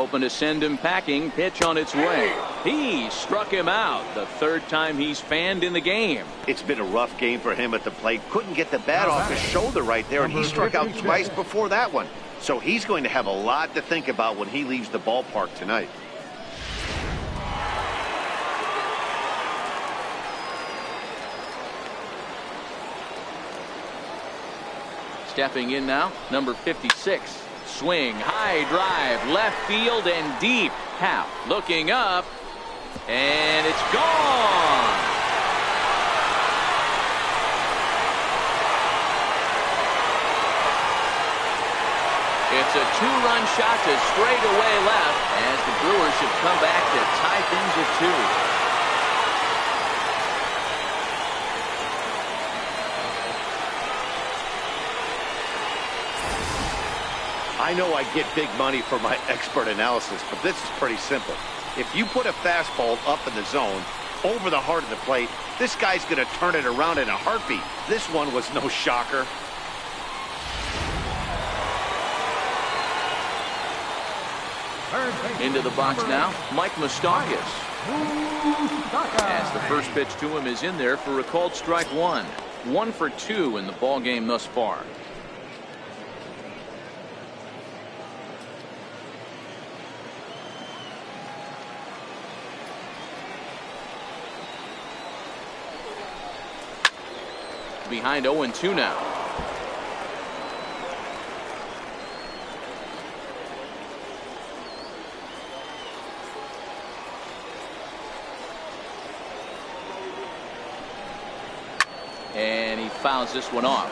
Hoping to send him packing. Pitch on its way. He struck him out. The third time he's fanned in the game. It's been a rough game for him at the plate. Couldn't get the bat off his shoulder right there, and he struck out twice before that one. So he's going to have a lot to think about when he leaves the ballpark tonight. Stepping in now, number 56. Swing, high drive, left field and deep. Happ looking up, and it's gone. It's a two-run shot to straightaway left as the Brewers should come back to tie things at 2. I know I get big money for my expert analysis, but this is pretty simple. If you put a fastball up in the zone, over the heart of the plate, this guy's going to turn it around in a heartbeat. This one was no shocker. Into the box now, Mike Moustakas. As the first pitch to him is in there for a called strike 1. 1 for 2 in the ball game thus far. Behind 0-2 now. And he fouls this one off.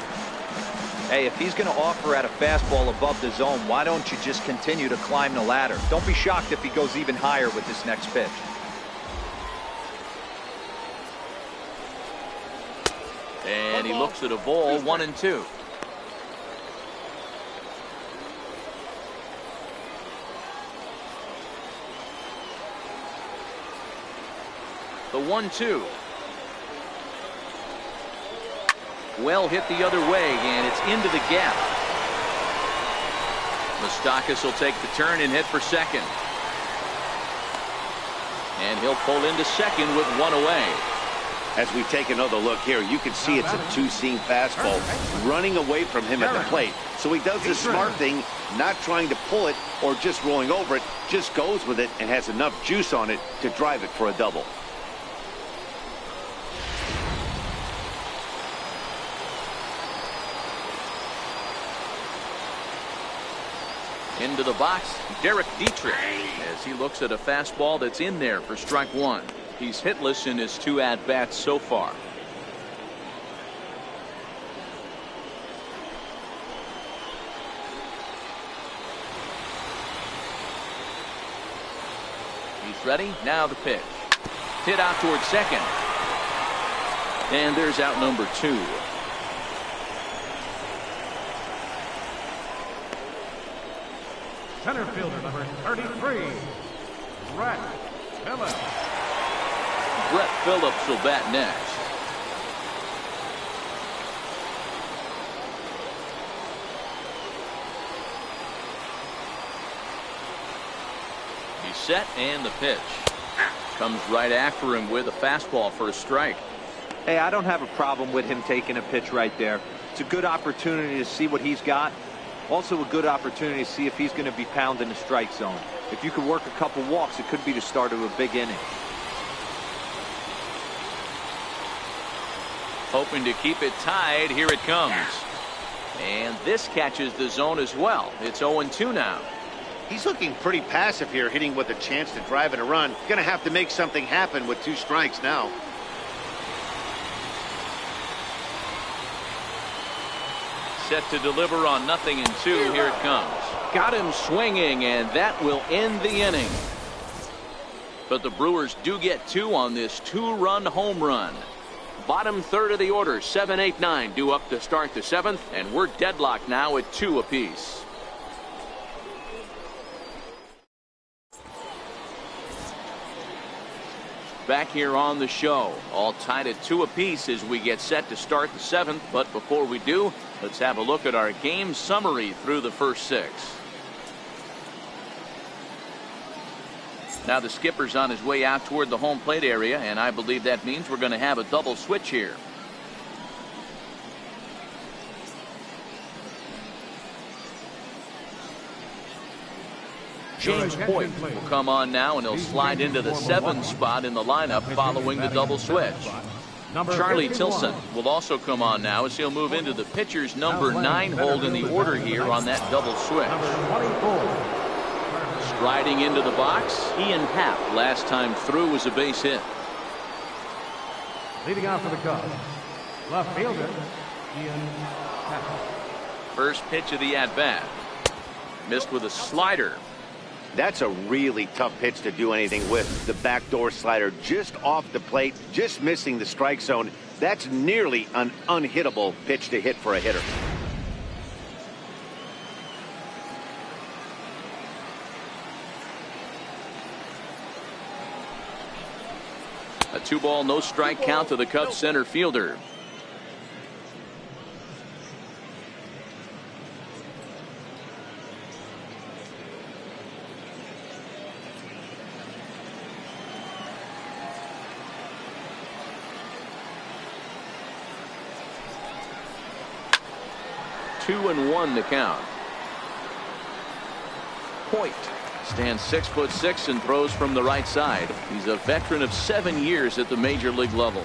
Hey, if he's going to offer at a fastball above the zone, why don't you just continue to climb the ladder? Don't be shocked if he goes even higher with this next pitch. And he looks at a ball, 1-2. The 1-2. Well hit the other way, and it's into the gap. Moustakas will take the turn and hit for second. And he'll pull into second with 1 away. As we take another look here, you can see it's a two-seam fastball running away from him at the plate. So he does the smart thing, not trying to pull it or just rolling over it, just goes with it and has enough juice on it to drive it for a double. Into the box, Derek Dietrich, as he looks at a fastball that's in there for strike 1. He's hitless in his 2 at-bats so far. He's ready. Now the pitch. Hit out towards second. And there's out number 2. Center fielder number 33, Brett Phillips. Brett Phillips will bat next. He's set, and the pitch comes right after him with a fastball for a strike. Hey, I don't have a problem with him taking a pitch right there. It's a good opportunity to see what he's got. Also a good opportunity to see if he's going to be pounding the strike zone. If you could work a couple walks, it could be the start of a big inning. Hoping to keep it tied. Here it comes. And this catches the zone as well. It's 0-2 now. He's looking pretty passive here, hitting with a chance to drive in a run. Going to have to make something happen with 2 strikes now. Set to deliver on 0-2. Here it comes. Got him swinging, and that will end the inning. But the Brewers do get 2 on this 2-run home run. Bottom third of the order, 7, 8, 9 due up to start the 7th, and we're deadlocked now at 2 apiece. Back here on the show, all tied at 2 apiece as we get set to start the 7th. But before we do, let's have a look at our game summary through the first 6. Now the skipper's on his way out toward the home plate area, and I believe that means we're going to have a double switch here. James Hoyt will come on now, and he'll slide into the 7 spot in the lineup following the double switch. Charlie Tilson will also come on now as he'll move into the pitcher's number 9 hold in the order here on that double switch. Striding into the box, Ian Happ. Last time through was a base hit. Leading off for the Cubs, left fielder Ian Happ. First pitch of the at-bat. Missed with a slider. That's a really tough pitch to do anything with. The backdoor slider just off the plate, just missing the strike zone. That's nearly an unhittable pitch to hit for a hitter. A 2-ball, no strike count to the Cubs center fielder. Two and 1 to count. Hoyt stands 6'6" and throws from the right side. He's a veteran of 7 years at the major league level.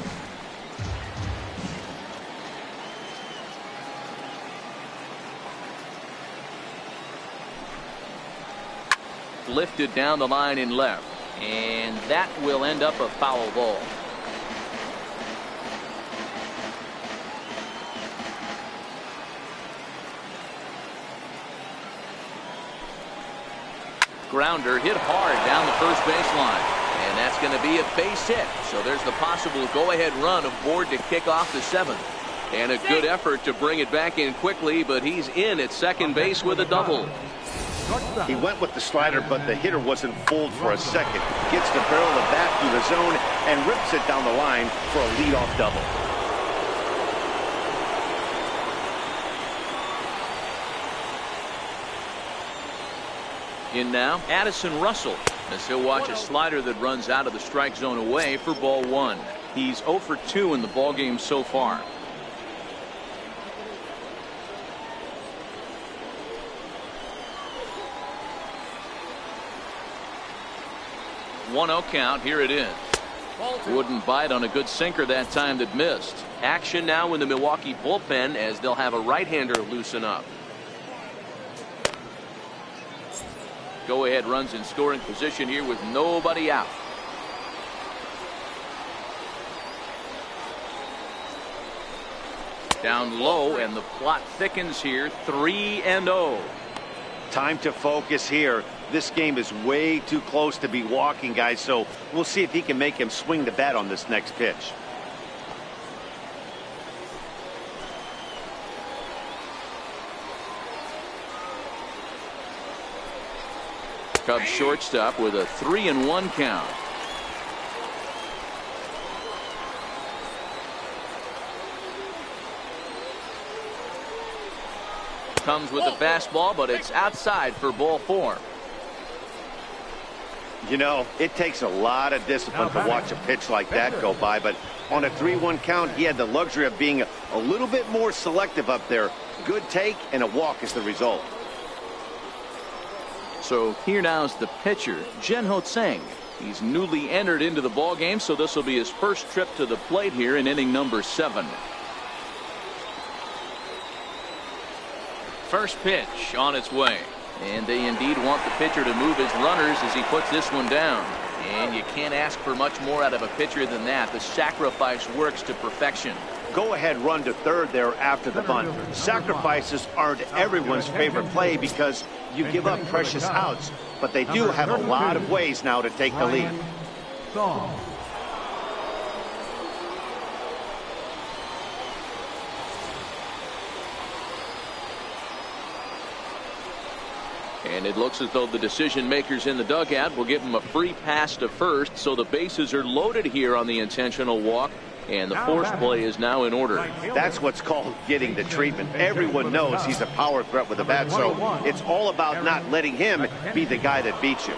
Lifted down the line in left, and that will end up a foul ball. Grounder hit hard down the first baseline, and that's going to be a base hit. So there's the possible go-ahead run aboard to kick off the 7th. And a good effort to bring it back in quickly, but he's in at second base with a double. He went with the slider, but the hitter wasn't fooled for a second. Gets the barrel of the bat through the zone and rips it down the line for a leadoff double. In now, Addison Russell, as he'll watch a slider that runs out of the strike zone away for ball 1. He's 0 for 2 in the ballgame so far. One 0 count. Here it is. Wouldn't bite on a good sinker that time that missed. Action now in the Milwaukee bullpen as they'll have a right-hander loosen up. Go-ahead runs in scoring position here with nobody out. Down low, and the plot thickens here. 3-0. Time to focus here. This game is way too close to be walking, guys, so we'll see if he can make him swing the bat on this next pitch. Cubs shortstop with a 3-1 count. Comes with the fastball, but it's outside for ball 4. You know, it takes a lot of discipline to watch a pitch like that go by, but on a 3-1 count, he had the luxury of being a little bit more selective up there. Good take, and a walk is the result. So here now is the pitcher, Jen-Ho Tseng. He's newly entered into the ballgame, so this will be his first trip to the plate here in inning number 7. First pitch on its way. And they indeed want the pitcher to move his runners as he puts this one down. And you can't ask for much more out of a pitcher than that. The sacrifice works to perfection. Go-ahead run to third there after the bunt. Sacrifices aren't everyone's favorite play because you give up precious outs, but they do have a lot of ways now to take the lead. And it looks as though the decision makers in the dugout will give him a free pass to first, so the bases are loaded here on the intentional walk, and the force play is now in order. That's what's called getting the treatment. Everyone knows he's a power threat with the bat, so it's all about not letting him be the guy that beats you.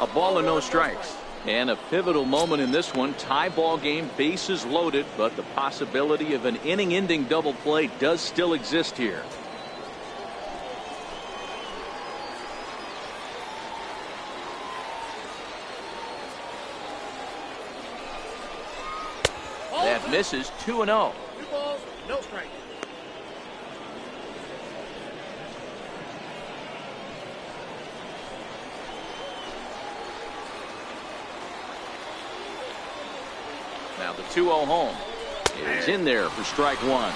A ball and no strikes. And a pivotal moment in this one. Tie ball game, bases loaded, but the possibility of an inning-ending double play does still exist here. That misses. 2-0. 2 balls, no strike. Now the 2-0 home. It is in there for strike one.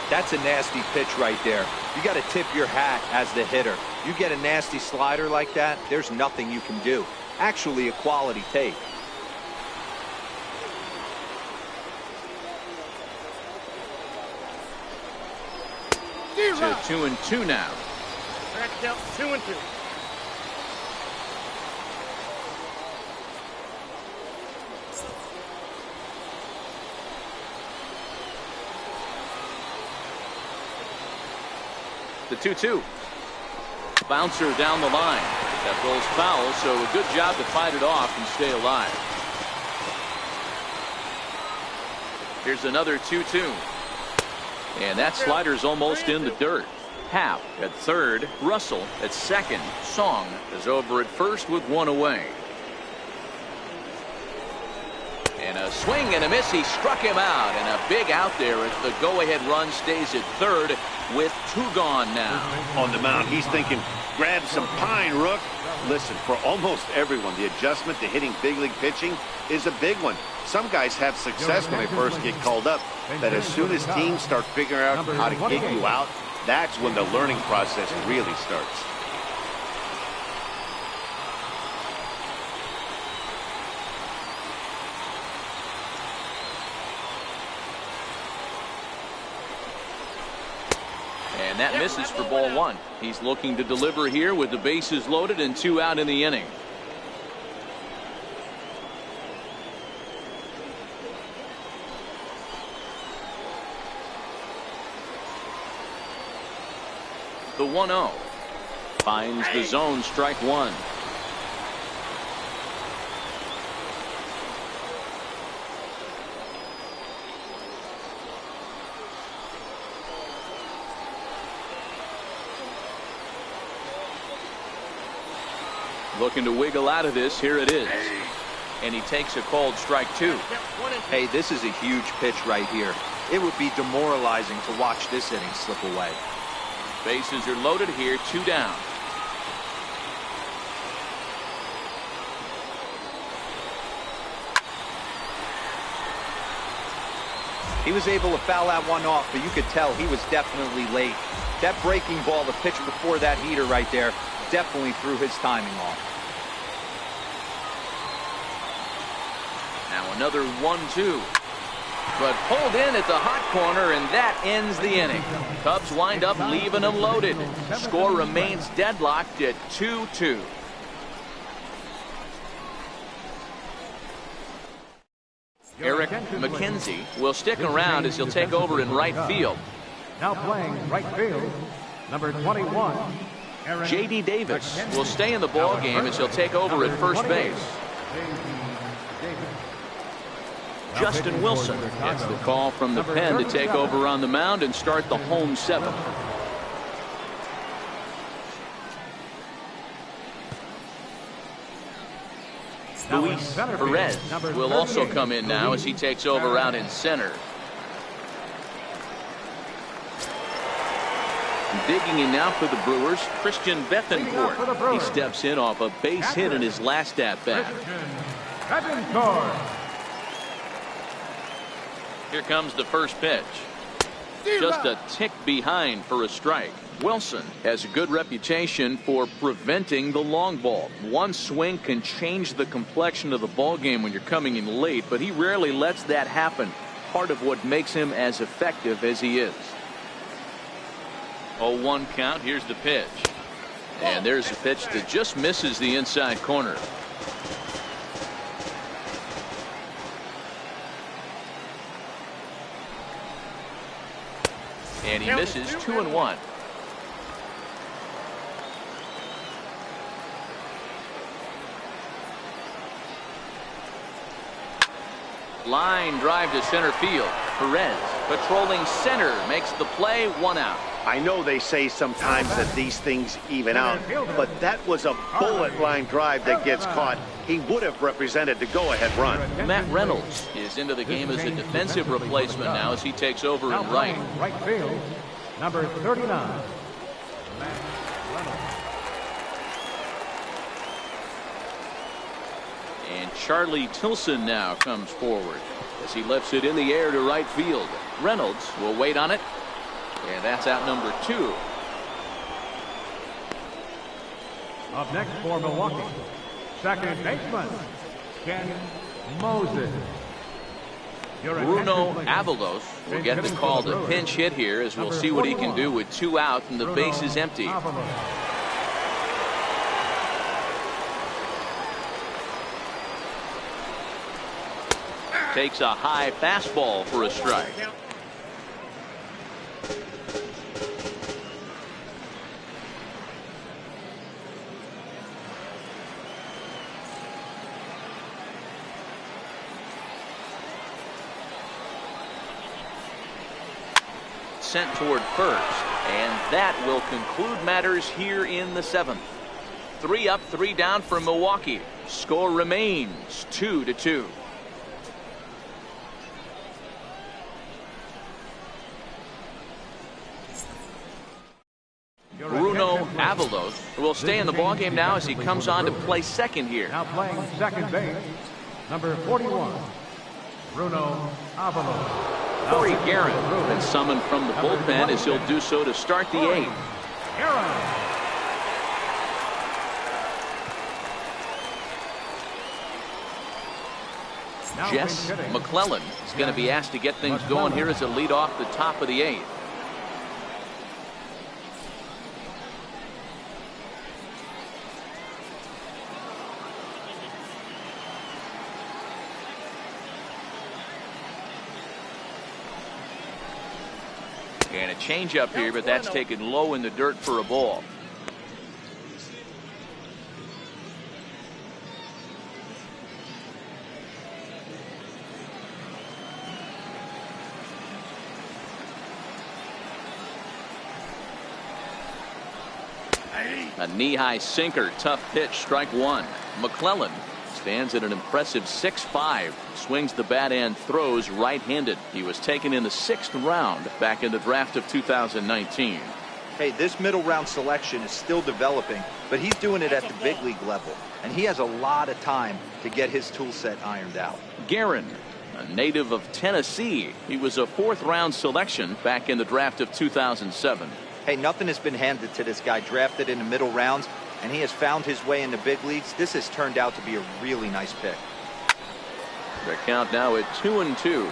That's a nasty pitch right there. You got to tip your hat as the hitter. You get a nasty slider like that, there's nothing you can do. Actually a quality take. To 2-2 now. Track count 2-2. The 2-2. Bouncer down the line. That rolls foul, so a good job to fight it off and stay alive. Here's another 2-2. And that slider's almost in the dirt. Happ at third. Russell at second. Song is over at first with one away. And a swing and a miss. He struck him out. And a big out there as the go-ahead run stays at third with 2 gone now. On the mound, he's thinking, grab some pine, Rook. Listen, for almost everyone, the adjustment to hitting big league pitching is a big one. Some guys have success when they first get called up, but as soon as teams start figuring out how to get you out, that's when the learning process really starts. And that misses for ball one. He's looking to deliver here with the bases loaded and 2 out in the inning. The 1-0 finds the zone, strike one. Looking to wiggle out of this. Here it is. And he takes a called strike 2. Hey, this is a huge pitch right here. It would be demoralizing to watch this inning slip away. Bases are loaded here. 2 down. He was able to foul that one off, but you could tell he was definitely late. That breaking ball, the pitch before that heater right there, definitely threw his timing off. Now another 1-2. But pulled in at the hot corner, and that ends the inning. Cubs wind up leaving them loaded. Score remains deadlocked at 2-2. Eric McKenzie will stick around as he'll take over in right field. Now playing right field, number 21. J.D. Davis will stay in the ball game as he'll take over at first base. Justin Wilson gets the call from the pen to take over on the mound and start the home 7th. Luis Perez will also come in now as he takes over out in center. Digging in now for the Brewers, Christian Bethancourt. He steps in off a base hit in his last at-bat. Here comes the first pitch. Just a tick behind for a strike. Wilson has a good reputation for preventing the long ball. One swing can change the complexion of the ball game when you're coming in late, but he rarely lets that happen. Part of what makes him as effective as he is. 0-1 count. Here's the pitch. And there's a pitch that just misses the inside corner. And he misses. 2-1. Line drive to center field. Perez patrolling center makes the play. 1 out. I know they say sometimes that these things even out, but that was a bullet line drive that gets caught. He would have represented the go-ahead run. Matt Reynolds is into the game as a defensive replacement now as he takes over in right. Right field, number 39. Matt Reynolds. And Charlie Tilson now comes forward as he lifts it in the air to right field. Reynolds will wait on it. And that's out number 2. Up next for Milwaukee, second baseman, Ken Moses. Bruno Avalos will get the call to pinch hit here as we'll see what he can do with 2 out and the base is empty. Takes a high fastball for a strike. Sent toward first, and that will conclude matters here in the 7th. 3 up, 3 down for Milwaukee. Score remains 2-2. Bruno Avalos will stay in the ballgame now as he comes on to play second here. Now playing second base, number 41, Bruno Avalos. Corey Guerin been summoned from the bullpen as he'll do so to start the 8th. Jess McClellan is going to be asked to get things going here as a lead off the top of the 8th. And a changeup here, but that's taken low in the dirt for a ball. A knee-high sinker, tough pitch, strike 1. McClellan stands at an impressive 6'5", swings the bat and throws right-handed. He was taken in the 6th round back in the draft of 2019. Hey, this middle round selection is still developing, but he's doing it at the big league level, and he has a lot of time to get his tool set ironed out. Guerin, a native of Tennessee. He was a 4th round selection back in the draft of 2007. Hey, nothing has been handed to this guy, drafted in the middle rounds, and he has found his way in the big leagues. This has turned out to be a really nice pick. The count now at 2-2.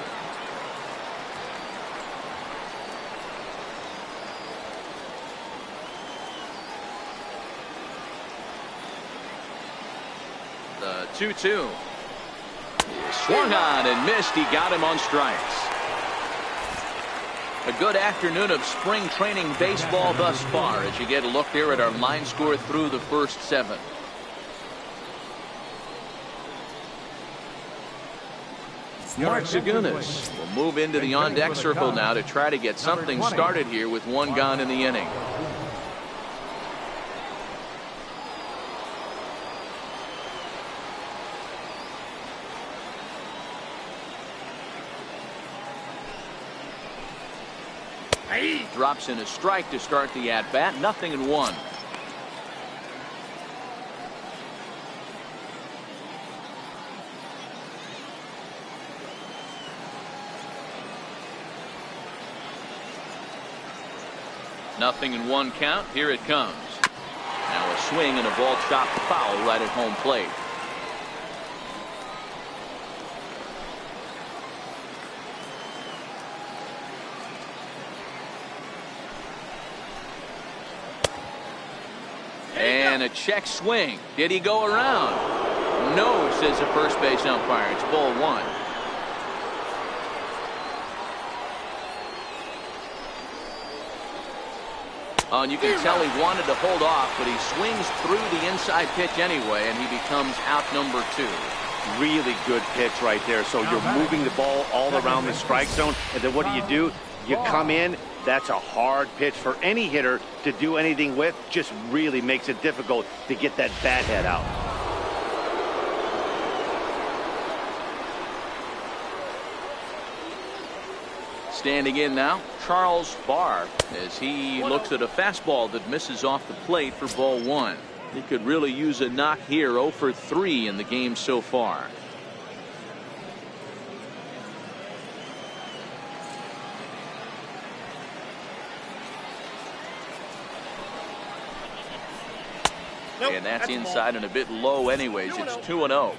The 2-2. Swung on and missed. He got him on strikes. A good afternoon of spring training baseball thus far as you get a look there at our line score through the first 7. Mark Zagunis will move into the on-deck circle now to try to get something started here with 1 gone in the inning. Drops in a strike to start the at-bat. 0-1. Nothing in 1 count. Here it comes. Now a swing and a ball chopped foul right at home plate. And a check swing. Did he go around? No, says the first base umpire. It's ball 1. Oh, and you can tell he wanted to hold off, but he swings through the inside pitch anyway, and he becomes out number 2. Really good pitch right there. So you're moving the ball all around the strike zone, and then what do? You come in. That's a hard pitch for any hitter to do anything with. Just really makes it difficult to get that bat head out. Standing in now, Charles Barr, as he looks at a fastball that misses off the plate for ball one. He could really use a knock here. 0 for 3 in the game so far. Nope, and that's a inside ball. and a bit low anyways. It's 2-0.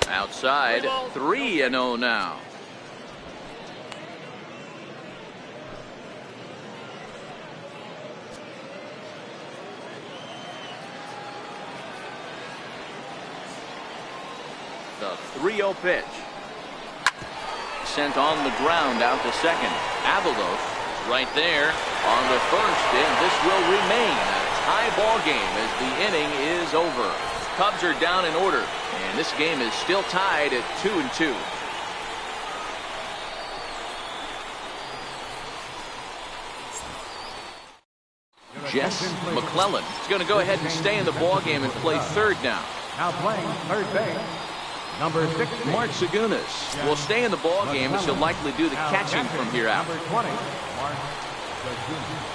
Outside, 3-0 now. The 3-0 pitch. Sent on the ground out to second. Avalos right there on the first, and this will remain a tie ball game as the inning is over. Cubs are down in order, and this game is still tied at 2-2. Jess McClellan is going to go ahead and stay in the ball game and play third now. Now playing third base, number 60. Mark Segunas will stay in the ball game as he'll likely do the catching from here out. Number 20, Mark Segunas.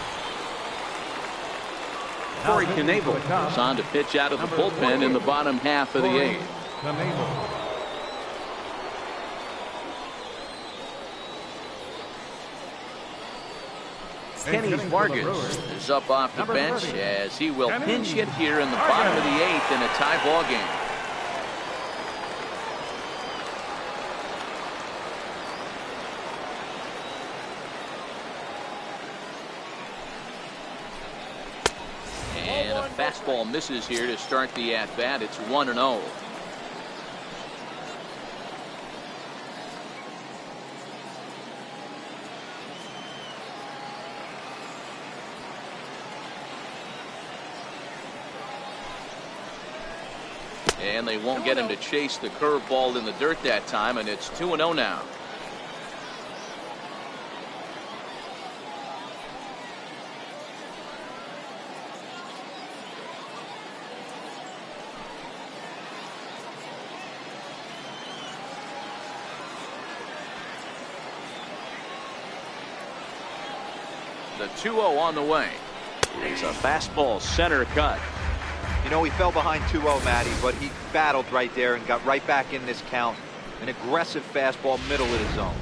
Corey Knebel is on to pitch out of the bullpen in the bottom half of the eighth. Kenny Vargas is up off the bench as he will pinch hit here in the bottom of the eighth in a tie ball game. And a fastball misses here to start the at-bat. It's 1-0. And they won't get him to chase the curveball in the dirt that time, and it's 2-0 now. The 2-0 on the way. It's a fastball center cut. You know, he fell behind 2-0, Matty, but he battled right there and got right back in this count. An aggressive fastball, middle of the zone.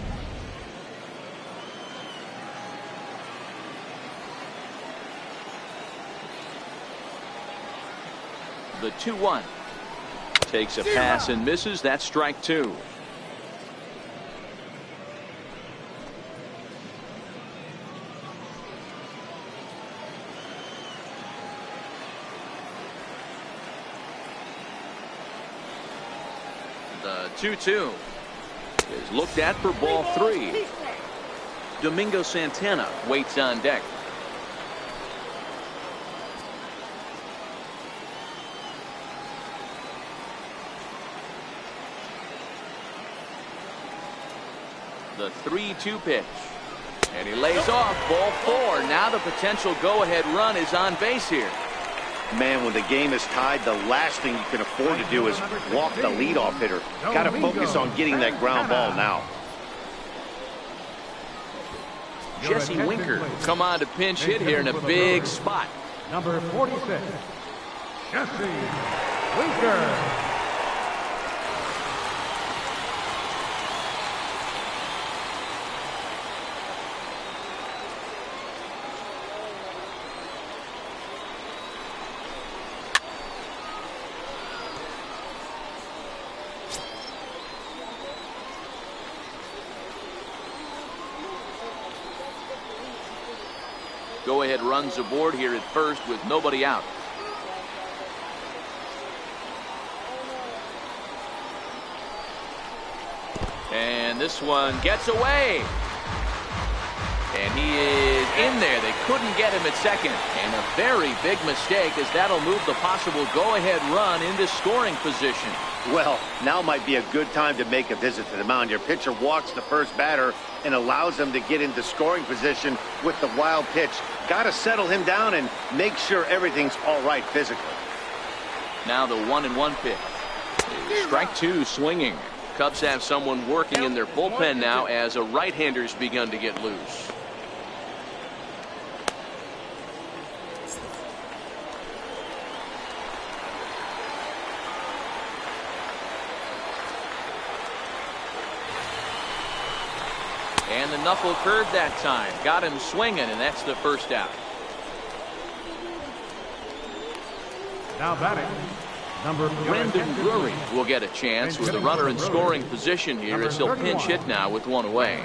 The 2-1. Takes a pass and misses. That's strike two. The 2-2 is looked at for ball three. Domingo Santana waits on deck. The 3-2 pitch. And he lays off ball four. Now the potential go-ahead run is on base here. Man, when the game is tied, the last thing you can afford to do is walk the leadoff hitter. Got to focus on getting that ground ball now. Jesse Winker come on to pinch hit here in a big spot. Number 46, Jesse Winker. Go-ahead runs aboard here at first with nobody out. And this one gets away. And he is in there. They couldn't get him at second. And a very big mistake, as that'll move the possible go-ahead run into scoring position. Well, now might be a good time to make a visit to the mound. Your pitcher walks the first batter and allows him to get into scoring position with the wild pitch. Got to settle him down and make sure everything's all right physically. Now the 1-1 pitch. Strike two, swinging. Cubs have someone working in their bullpen now as a right-hander's begun to get loose. And the knuckle curve that time. Got him swinging, and that's the first out. Now batting, number Brendan Drury will get a chance with a runner in scoring position here as he'll pinch hit now with one away.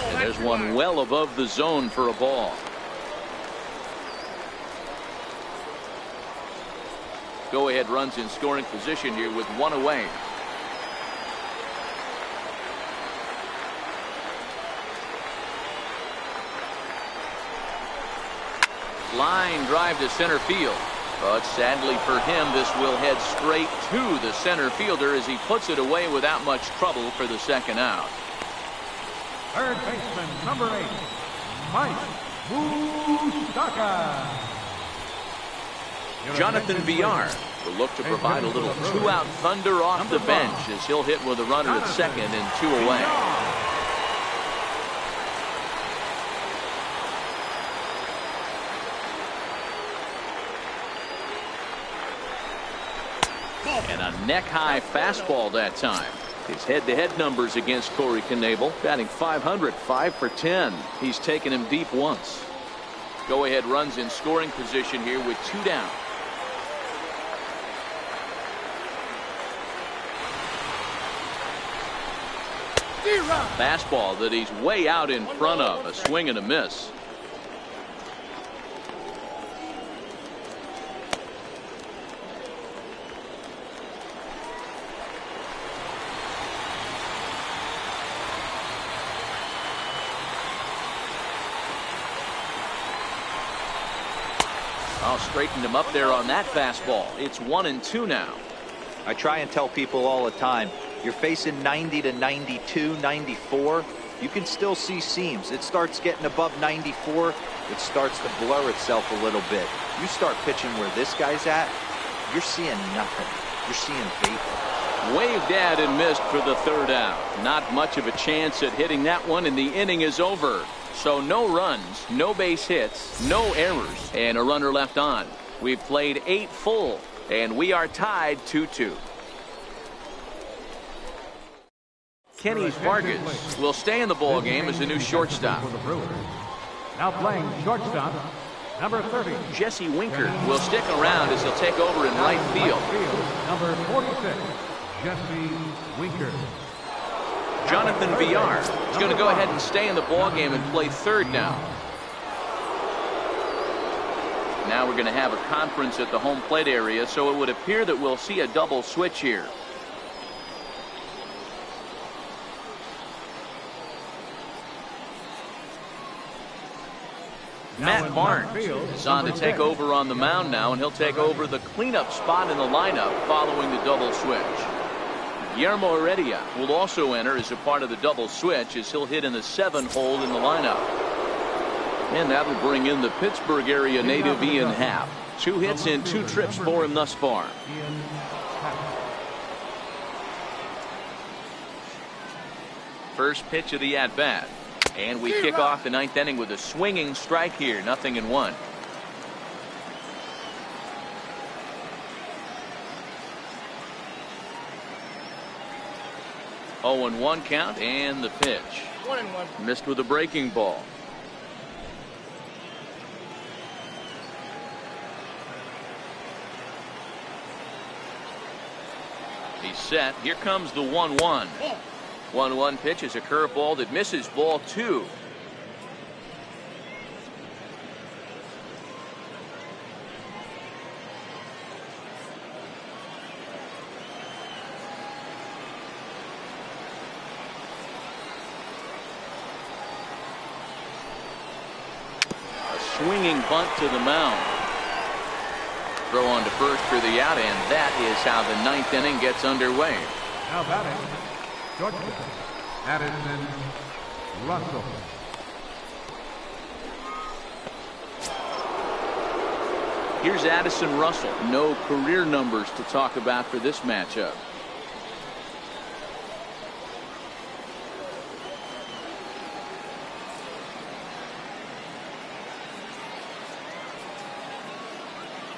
And there's one well above the zone for a ball. Go-ahead runs in scoring position here with one away. Line drive to center field. But sadly for him, this will head straight to the center fielder as he puts it away without much trouble for the second out. Third baseman, number 8, Mike Moustakas. Jonathan Villar will look to provide a little two-out thunder off the bench as he'll hit with a runner at second and two away. And a neck-high fastball that time. His head-to-head numbers against Corey Knebel, batting .500, 5 for 10. He's taken him deep once. Go-ahead runs in scoring position here with two down. Fastball that he's way out in front of. A swing and a miss. Straightened him up there on that fastball. It's 1-2 now. I try and tell people all the time, you're facing 90 to 92, 94. You can still see seams. It starts getting above 94. It starts to blur itself a little bit. You start pitching where this guy's at, you're seeing nothing. You're seeing vapor. Waved at and missed for the third out. Not much of a chance at hitting that one, and the inning is over. So no runs, no base hits, no errors, and a runner left on. We've played 8 full, and we are tied 2-2. Kenny Vargas will stay in the ball game as a new shortstop. Now playing shortstop, number 30. Jesse Winker will stick around as he'll take over in right field. Number 46, Jesse Winker. Jonathan Villar is going to go ahead and stay in the ball game and play third now. Now we're going to have a conference at the home plate area, so it would appear that we'll see a double switch here. Matt Barnes is on to take over on the mound now, and he'll take over the cleanup spot in the lineup following the double switch. Guillermo Heredia will also enter as a part of the double switch as he'll hit in the 7 hole in the lineup. And that'll bring in the Pittsburgh area native Ian Happ. 2 hits and 2 trips for him thus far. First pitch of the at-bat. And we kick off the 9th inning with a swinging strike here. 0-1. Oh, 0-1 count, and the pitch. 1-1. Missed with a breaking ball. He's set. Here comes the 1-1. 1-1 pitch is a curveball that misses, ball 2. Swinging bunt to the mound. Throw on to first for the out, and that is how the 9th inning gets underway. Now batting, Georgia, Addison Russell. Here's Addison Russell. No career numbers to talk about for this matchup.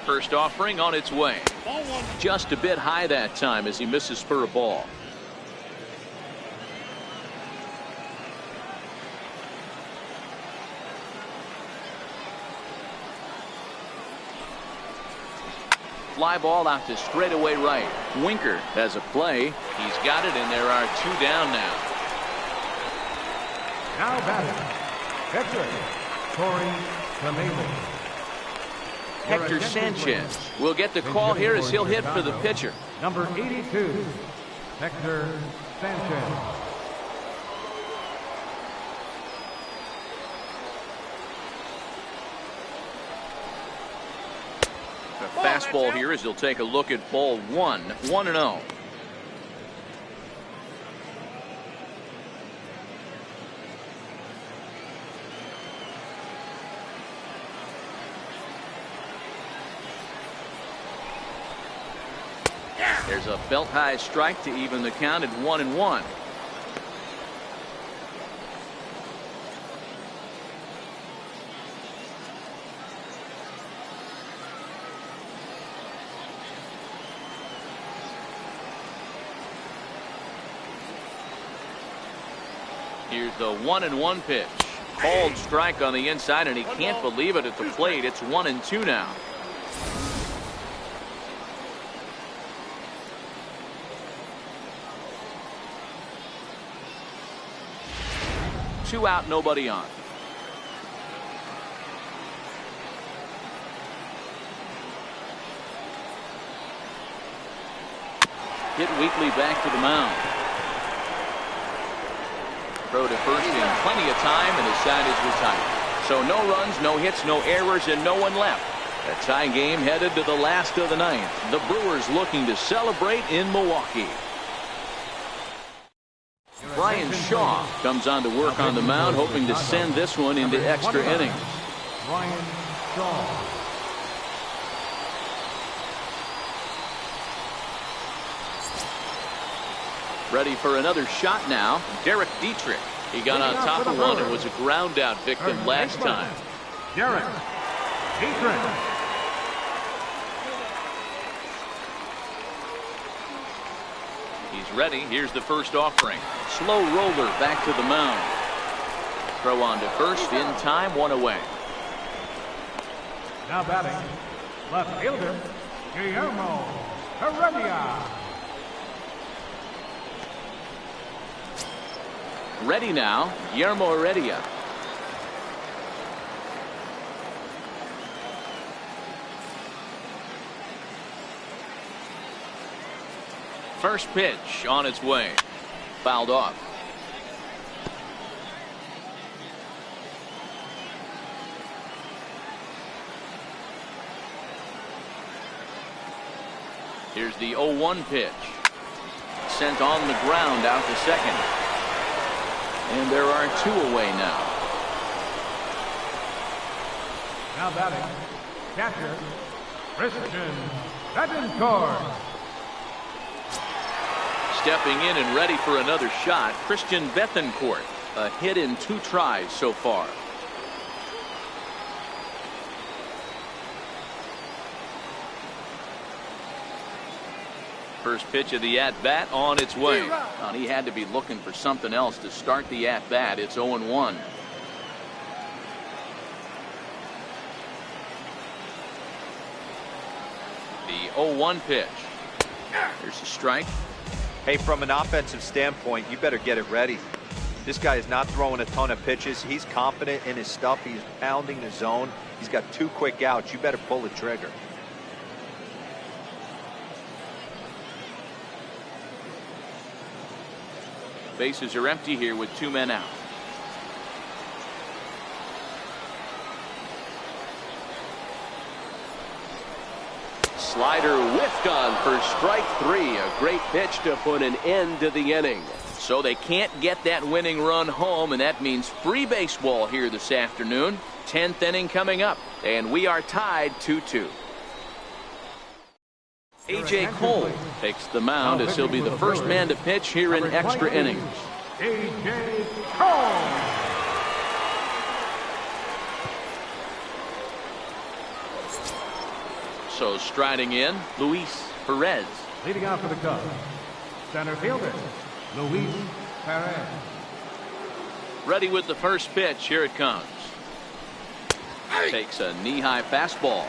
First offering on its way. Just a bit high that time as he misses for a ball. Fly ball out to straightaway right. Winker has a play. He's got it, and there are 2 down now. Now batting, pitcher, Corey Clemens. Hector Sanchez will get the call here as he'll hit for the pitcher. Number 82, Hector Sanchez. A fastball here as he'll take a look at ball 1. 1-0. There's a belt-high strike to even the count at 1-1. Here's the 1-1 pitch. Called strike on the inside, and he can't believe it at the plate. It's 1-2 now. Two out, nobody on. Hit weakly back to the mound. Throw to first in plenty of time, and his side is retired. So no runs, no hits, no errors, and no one left. A tie game headed to the last of the 9th. The Brewers looking to celebrate in Milwaukee. Brian Shaw comes on to work on the mound, hoping to send this one into extra innings. Brian Shaw. Ready for another shot now. Derek Dietrich. He got on top of one and was a ground out victim last time. Derek Dietrich. He's ready. Here's the first offering. Slow roller back to the mound. Throw on to first in time, 1 away. Now batting, left fielder, Guillermo Heredia. Ready now, Guillermo Heredia. First pitch on its way. Fouled off. Here's the 0-1 pitch. Sent on the ground out to second. And there are 2 away now. Now batting, catcher, Christian Betancourt. Stepping in and ready for another shot, Christian Betancourt. A hit in 2 tries so far. First pitch of the at-bat on its way. Well, he had to be looking for something else to start the at-bat. It's 0-1. The 0-1 pitch. There's a strike. Hey, from an offensive standpoint, you better get it ready. This guy is not throwing a ton of pitches. He's confident in his stuff. He's pounding the zone. He's got 2 quick outs. You better pull the trigger. Bases are empty here with 2 men out. Slider whiffed on for strike 3. A great pitch to put an end to the inning. So they can't get that winning run home, and that means free baseball here this afternoon. 10th inning coming up, and we are tied 2-2. A.J. Cole takes the mound as he'll be the first man to pitch here in extra innings. A.J. Cole. So striding in, Luis Perez. Leading out for the Cubs, center fielder, Luis Perez. Ready with the first pitch. Here it comes. Takes a knee-high fastball.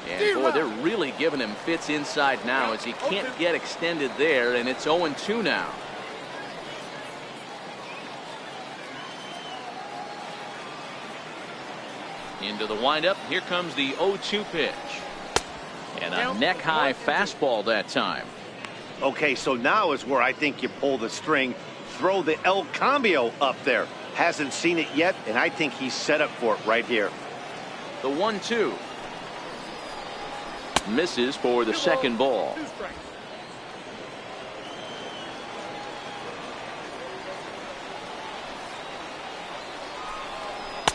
And boy, they're really giving him fits inside now as he can't get extended there, and it's 0-2 now. Into the windup. Here comes the 0-2 pitch. And a neck-high fastball that time. Okay, so now is where I think you pull the string. Throw the El Cambio up there. Hasn't seen it yet, and I think he's set up for it right here. The 1-2. Misses for the second ball. 2 strikes.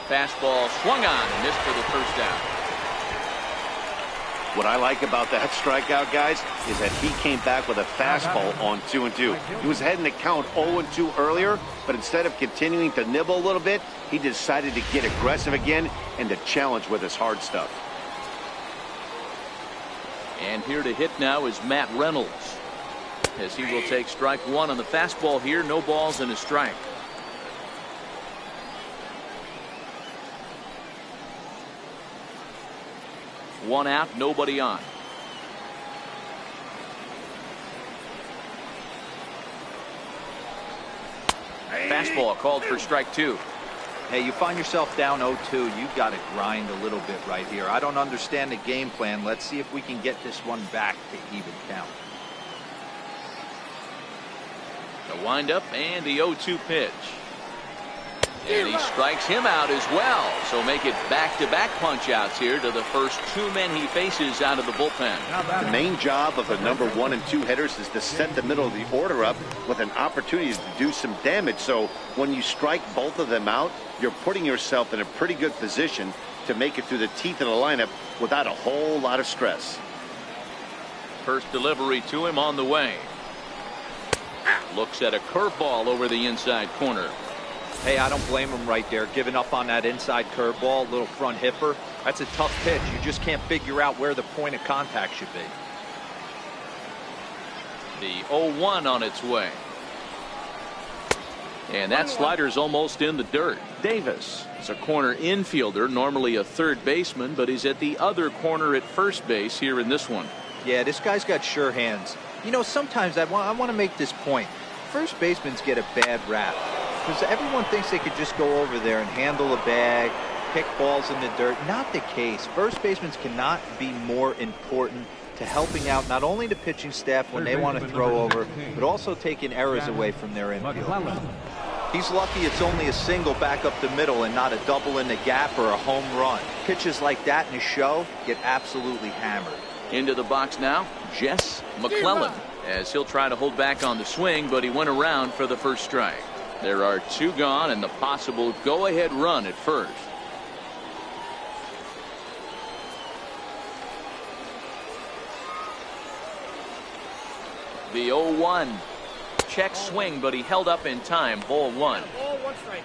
Fastball swung on and missed for the first out. What I like about that strikeout, guys, is that he came back with a fastball on 2-2. He was heading the count 0-2 earlier, but instead of continuing to nibble a little bit, he decided to get aggressive again and to challenge with his hard stuff. And here to hit now is Matt Reynolds, as he will take strike 1 on the fastball here. No balls and a strike. One out, nobody on. Fastball called for strike 2. Hey, you find yourself down 0-2. You've got to grind a little bit right here. I don't understand the game plan. Let's see if we can get this one back to even count. The windup and the 0-2 pitch. And he strikes him out as well. So make it back-to-back punch-outs here to the first 2 men he faces out of the bullpen. The main job of the number 1 and 2 hitters is to set the middle of the order up with an opportunity to do some damage. So when you strike both of them out, you're putting yourself in a pretty good position to make it through the teeth of the lineup without a whole lot of stress. First delivery to him on the way. Looks at a curveball over the inside corner. Hey, I don't blame him right there. Giving up on that inside curveball, little front hipper. That's a tough pitch. You just can't figure out where the point of contact should be. The 0-1 on its way. And that slider's almost in the dirt. Davis is a corner infielder, normally a third baseman, but he's at the other corner at first base here in this one. Yeah, this guy's got sure hands. You know, sometimes I want to make this point. First basemen get a bad rap because everyone thinks they could just go over there and handle a bag, pick balls in the dirt. Not the case. First basemen cannot be more important to helping out not only the pitching staff when they want to throw over, but also taking errors away from their infield. He's lucky it's only a single back up the middle and not a double in the gap or a home run. Pitches like that in a show get absolutely hammered. Into the box now, Jess McClellan, as he'll try to hold back on the swing, but he went around for the first strike. There are 2 gone and the possible go-ahead run at first. The 0-1. Check swing, but he held up in time. Ball 1. Ball 1 strike.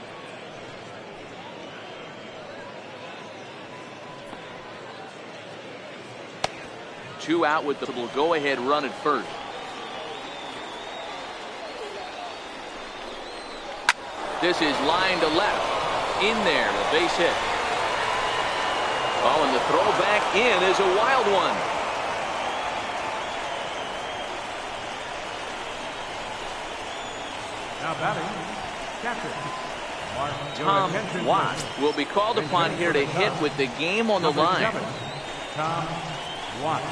Two out with the go-ahead run at first. This is line to left. In there, a base hit. Oh, and the throw back in is a wild one. Now batting, catcher. Tom Watt will be called upon here to hit with the game on the line. 7, Tom Watt.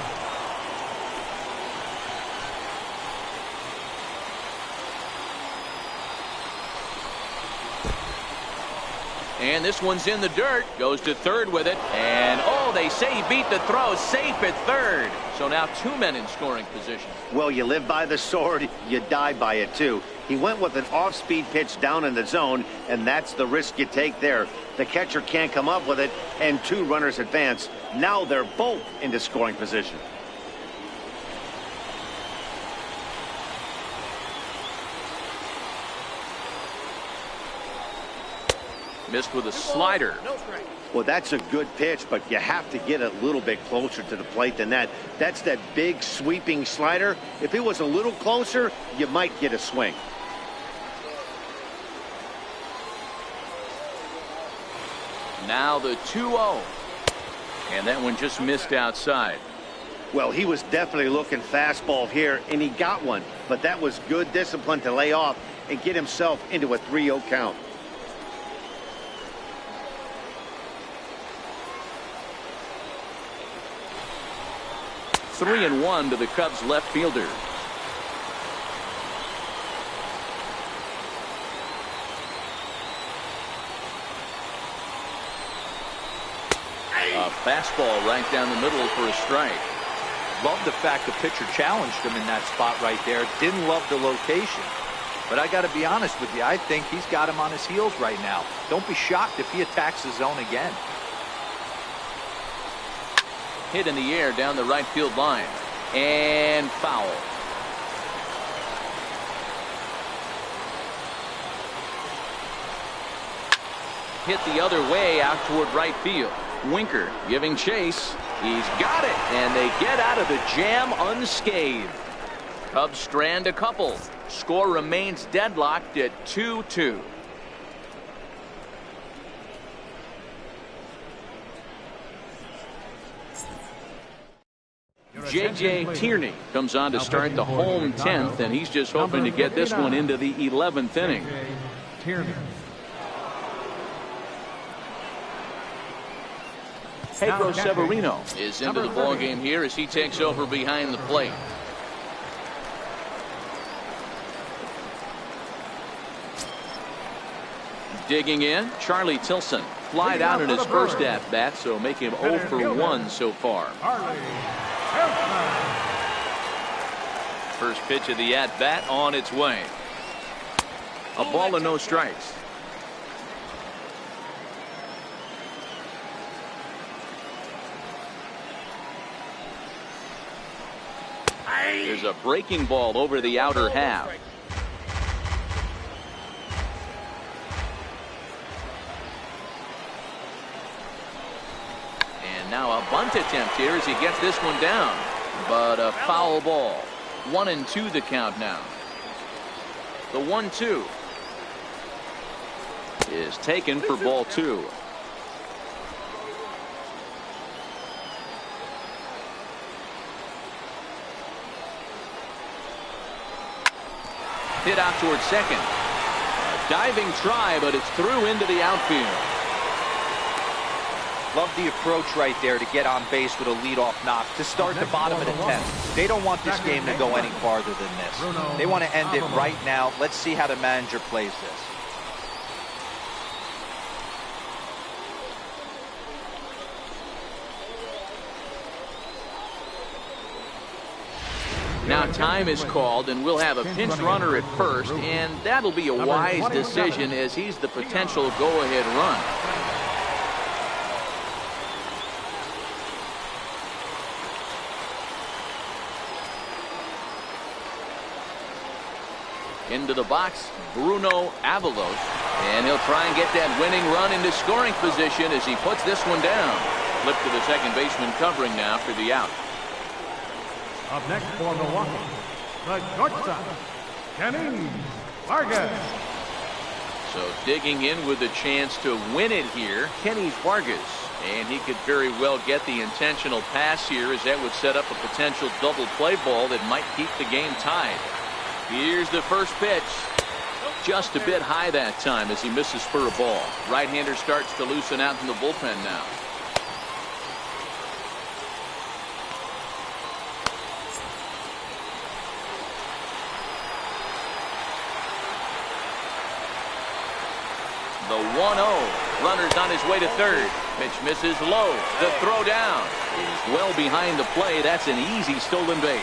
And this one's in the dirt. Goes to third with it. And, oh, they say he beat the throw. Safe at third. So now 2 men in scoring position. Well, you live by the sword, you die by it, too. He went with an off-speed pitch down in the zone, and that's the risk you take there. The catcher can't come up with it, and 2 runners advance. Now they're both into scoring position. Missed with a slider. No strike. Well, that's a good pitch, but you have to get a little bit closer to the plate than that. That's that big sweeping slider. If it was a little closer, you might get a swing. Now the 2-0. And that one just missed outside. Well, he was definitely looking fastball here, and he got one. But that was good discipline to lay off and get himself into a 3-0 count. 3-1 to the Cubs left fielder. A fastball right down the middle for a strike. Love the fact the pitcher challenged him in that spot right there. Didn't love the location. But I got to be honest with you, I think he's got him on his heels right now. Don't be shocked if he attacks the zone again. Hit in the air down the right field line. And foul. Hit the other way out toward right field. Winker giving chase. He's got it, and they get out of the jam unscathed. Cubs strand a couple. Score remains deadlocked at 2-2. J.J. Tierney comes on to start the home 10th, and he's just hoping to get this one into the 11th inning. Tierney. Pedro Severino is into the ballgame here as he takes over behind the plate. Digging in, Charlie Tilson. Flied out in his first at-bat, so make him 0 for 1 so far. First pitch of the at-bat on its way. A ball and no strikes. There's a breaking ball over the outer half. And now a bunt attempt here as he gets this one down. But a foul ball. 1-2 the count now. The 1-2 is taken for ball 2. Hit out towards second. A diving try, but it's through into the outfield. Love the approach right there to get on base with a leadoff knock to start the bottom of the 10th. They don't want this game to go any farther than this. They want to end it right now. Let's see how the manager plays this. Now time is called, and we'll have a pinch runner at first, and that'll be a wise decision as he's the potential go-ahead run. Into the box, Bruno Avalos, and he'll try and get that winning run into scoring position as he puts this one down. Flip to the second baseman covering now for the out. Up next for Milwaukee, the shortstop, Kenny Vargas. So digging in with a chance to win it here, Kenny Vargas. And he could very well get the intentional pass here, as that would set up a potential double play ball that might keep the game tied. Here's the first pitch. Just a bit high that time as he misses for a ball. Right-hander starts to loosen out in the bullpen now. The 1-0. Runner's on his way to third. Pitch misses low. The throw down is well behind the play. That's an easy stolen base.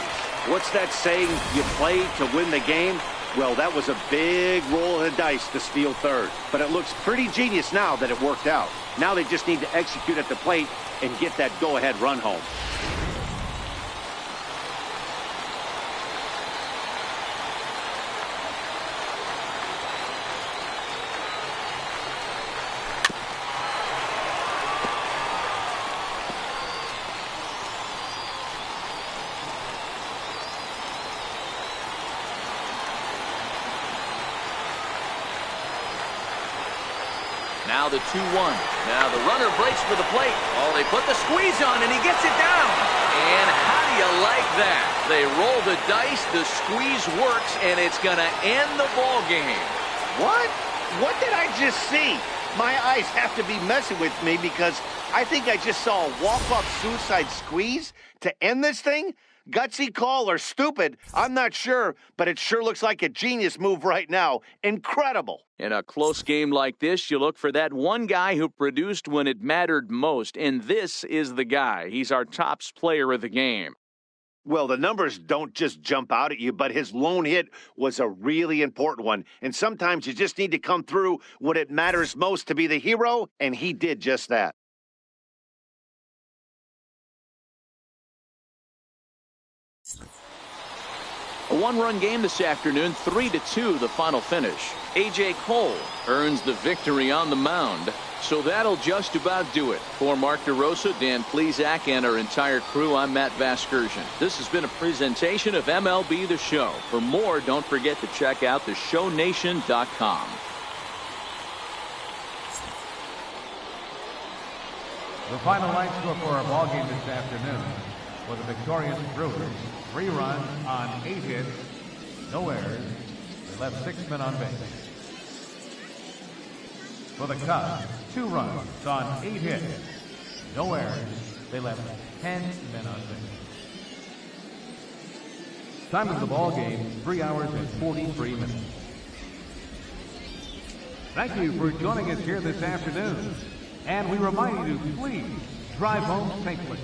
What's that saying? You play to win the game? Well, that was a big roll of the dice to steal third. But it looks pretty genius now that it worked out. Now they just need to execute at the plate and get that go-ahead run home. Now the 2-1. Now the runner breaks for the plate. Oh, they put the squeeze on, and he gets it down. And how do you like that? They roll the dice, the squeeze works, and it's going to end the ball game. What? What did I just see? My eyes have to be messing with me because I think I just saw a walk-off suicide squeeze to end this thing. Gutsy call or stupid, I'm not sure, but it sure looks like a genius move right now. Incredible. In a close game like this, you look for that one guy who produced when it mattered most, and this is the guy. He's our tops player of the game. Well, the numbers don't just jump out at you, but his lone hit was a really important one. And sometimes you just need to come through when it matters most to be the hero, and he did just that. A one-run game this afternoon, 3-2 the final finish. A.J. Cole earns the victory on the mound. So that'll just about do it. For Mark DeRosa, Dan Plesac, and our entire crew, I'm Matt Vasgersian. This has been a presentation of MLB The Show. For more, don't forget to check out theshownation.com. The final line score for our ball game this afternoon for the victorious Brewers: 3 runs on 8 hits, no errors. They left 6 men on base. For the Cubs, 2 runs on 8 hits, no errors. They left 10 men on base. Time of the ball game, 3 hours and 43 minutes. Thank you for joining us here this afternoon. And we remind you to please drive home safely.